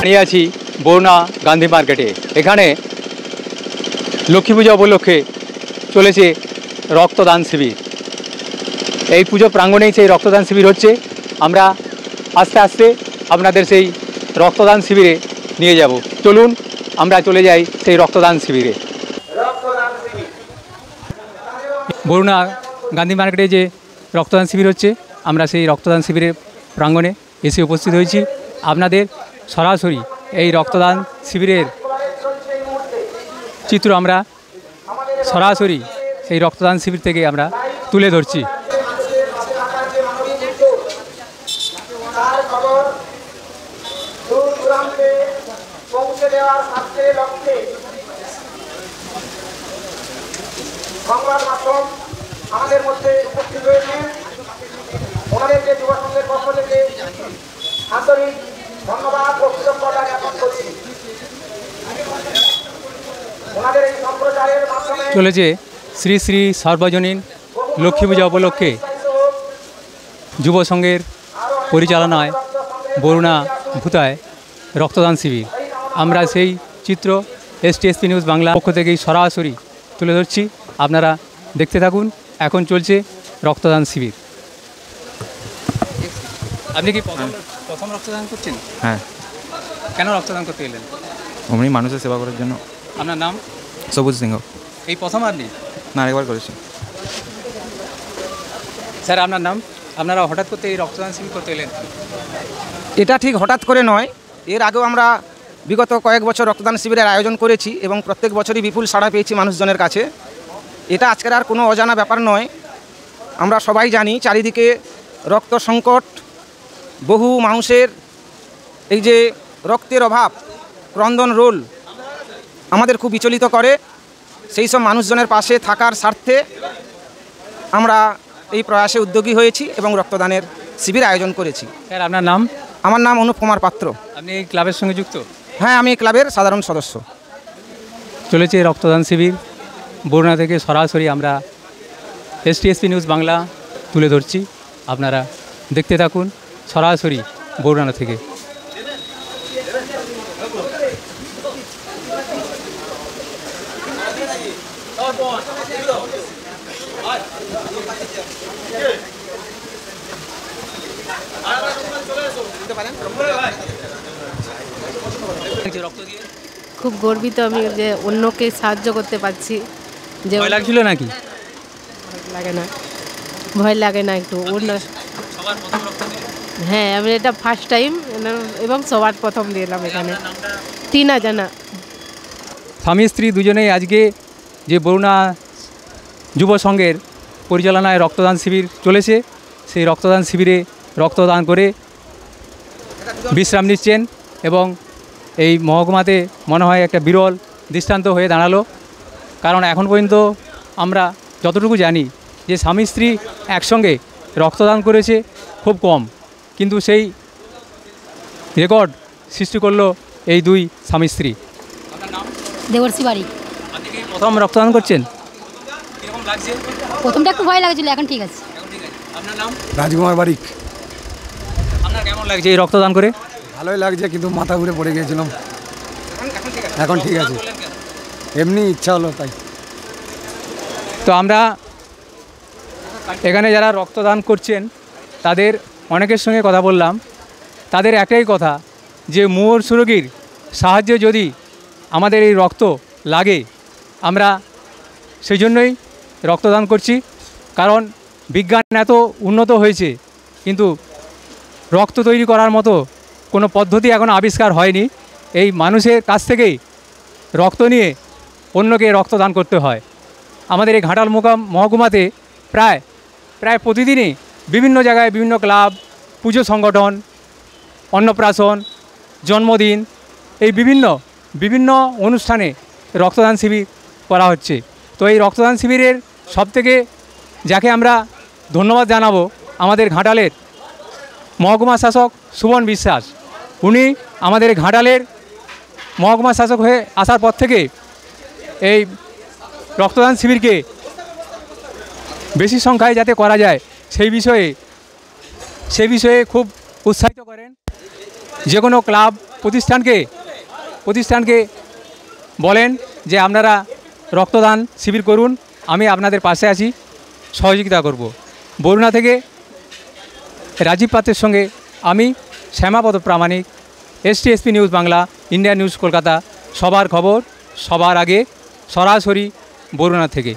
দাঁড়িয়ে আছি বরুণা গান্ধী মার্কেটে। এখানে লক্ষ্মী পূজা উপলক্ষে চলেছে রক্তদান শিবির। এই পুজো প্রাঙ্গণেই সেই রক্তদান শিবির হচ্ছে। আমরা আস্তে আস্তে আপনাদের সেই রক্তদান শিবিরে নিয়ে যাব। চলুন আমরা চলে যাই সেই রক্তদান শিবিরে। বরুণা গান্ধী মার্কেটে যে রক্তদান শিবির হচ্ছে, আমরা সেই রক্তদান শিবিরের প্রাঙ্গণে এসে উপস্থিত হয়েছি। আপনাদের সরাসরি এই রক্তদান শিবিরের চিত্র আমরা সরাসরি সেই রক্তদান শিবির থেকে আমরা তুলে ধরছি। সংবাদ মাধ্যম আমাদের মধ্যে উপস্থিত হয়েছে, ওনাদেরকে যুব সংঘের পক্ষ থেকে আন্তরিক ধন্যবাদ ও কৃতজ্ঞতা জ্ঞাপন করছি। ওনাদের এই সম্প্রচারের মাধ্যমে চলেছে শ্রী শ্রী সর্বজনীন লক্ষ্মী পূজা উপলক্ষে যুব সংঘের পরিচালনায় বরুণা ভূতায় রক্তদান শিবির। আমরা সেই চিত্র STSP নিউজ বাংলা পক্ষ থেকেই সরাসরি তুলে ধরছি। আপনারা দেখতে থাকুন। এখন চলছে রক্তদান শিবির। আপনি কি প্রথম রক্তদান করছেন? হ্যাঁ। কেন রক্তদান করতে এলেন? অমনি মানুষের সেবা করার জন্য। আপনার নাম? সবুজ সিংহ। এই প্রথম আপনি? না, একবার করেছি। স্যার আপনার নাম? আপনারা হঠাৎ করতে এই রক্তদান শিবির করতে এলেন? এটা ঠিক হঠাৎ করে নয়, এর আগেও আমরা বিগত কয়েক বছর রক্তদান শিবিরের আয়োজন করেছি এবং প্রত্যেক বছরই বিপুল সাড়া পেয়েছি মানুষজনের কাছে। এটা আজকের আর কোনো অজানা ব্যাপার নয়। আমরা সবাই জানি চারিদিকে রক্ত সংকট, বহু মানুষের এই যে রক্তের অভাব, ক্রন্দন রোল আমাদের খুব বিচলিত করে। সেই সব মানুষজনের পাশে থাকার স্বার্থে আমরা এই প্রয়াসে উদ্যোগী হয়েছি এবং রক্তদানের শিবির আয়োজন করেছি। স্যার আপনার নাম? আমার নাম অনুপ কুমার পাত্র। আপনি এই ক্লাবের সঙ্গে যুক্ত? হ্যাঁ, আমি ক্লাবের সাধারণ সদস্য। চলেছে রক্তদান শিবির। বরুণা থেকে সরাসরি আমরা STSP নিউজ বাংলা তুলে ধরছি। আপনারা দেখতে থাকুন সরাসরি বরুণা থেকে। খুব গর্বিত আমি যে অন্যকে সাহায্য করতে পারছি। যে ভয় লাগছিল নাকি? লাগে না, ভয় লাগে না একটু। হ্যাঁ, আমি এটা ফার্স্ট টাইম এবং সবার প্রথম দিলাম এখানে। টিনা জানা। স্বামী স্ত্রী দুজনেই আজকে যে বরুণা যুব সংঘের পরিচালনায় রক্তদান শিবির চলেছে, সেই রক্তদান শিবিরে রক্তদান করে বিশ্রাম নিচ্ছেন এবং এই মহকুমাতে মনে হয় একটা বিরল দৃষ্টান্ত হয়ে দাঁড়ালো। কারণ এখন পর্যন্ত আমরা যতটুকু জানি যে স্বামী স্ত্রী একসঙ্গে রক্তদান করেছে খুব কম, কিন্তু সেই রেকর্ড সৃষ্টি করলো এই দুই স্বামী স্ত্রী। দেবর্ষী বাড়ি। আপনি কি প্রথম রক্তদান করছেন? কীরকম লাগছে? প্রথমটা একটু ভয় লাগছিল, এখন ঠিক আছে। আপনার নাম? রাজকুমার বারিক। আপনার কেমন লাগছে এই রক্তদান করে? ভালোই লাগছে, কিন্তু মাথা ঘুরে পড়ে গিয়েছিলাম। এখন ঠিক আছে, এমনি ইচ্ছা হলো তাই। তো আমরা এখানে যারা রক্তদান করছেন তাদের অনেকের সঙ্গে কথা বললাম। তাদের একটাই কথা যে মুমূর্ষু রোগীর সাহায্যে যদি আমাদের এই রক্ত লাগে, আমরা সেই জন্যই রক্তদান করছি। কারণ বিজ্ঞান এত উন্নত হয়েছে, কিন্তু রক্ত তৈরি করার মতো কোনো পদ্ধতি এখন আবিষ্কার হয়নি। এই মানুষের কাছ থেকেই রক্ত নিয়ে অন্যকে রক্তদান করতে হয়। আমাদের এই ঘাটাল মহকুমাতে প্রায় প্রতিদিনই বিভিন্ন জায়গায় বিভিন্ন ক্লাব, পুজো সংগঠন, অন্নপ্রাশন, জন্মদিন, এই বিভিন্ন অনুষ্ঠানে রক্তদান শিবির করা হচ্ছে। তো এই রক্তদান শিবিরের সবথেকে যাকে আমরা ধন্যবাদ জানাবো, আমাদের ঘাটালের মহকুমা শাসক সুবন বিশ্বাস। উনি আমাদের ঘাটালের মহকুমা শাসক হয়ে আসার পর থেকে এই রক্তদান শিবিরকে বেশি সংখ্যায় যাতে করা যায় সেই বিষয়ে খুব উৎসাহিত করেন। যে কোনো ক্লাব প্রতিষ্ঠানকে বলেন যে আপনারা রক্তদান শিবির করুন, আমি আপনাদের পাশে আছি, সহযোগিতা করব। বরুণা থেকে রাজীব পাত্রের সঙ্গে আমি শ্যামাপদ প্রামাণিক, STSP news Bangla, India news Kolkata, সবার খবর সবার আগে, সরাসরি বরুণা থেকে।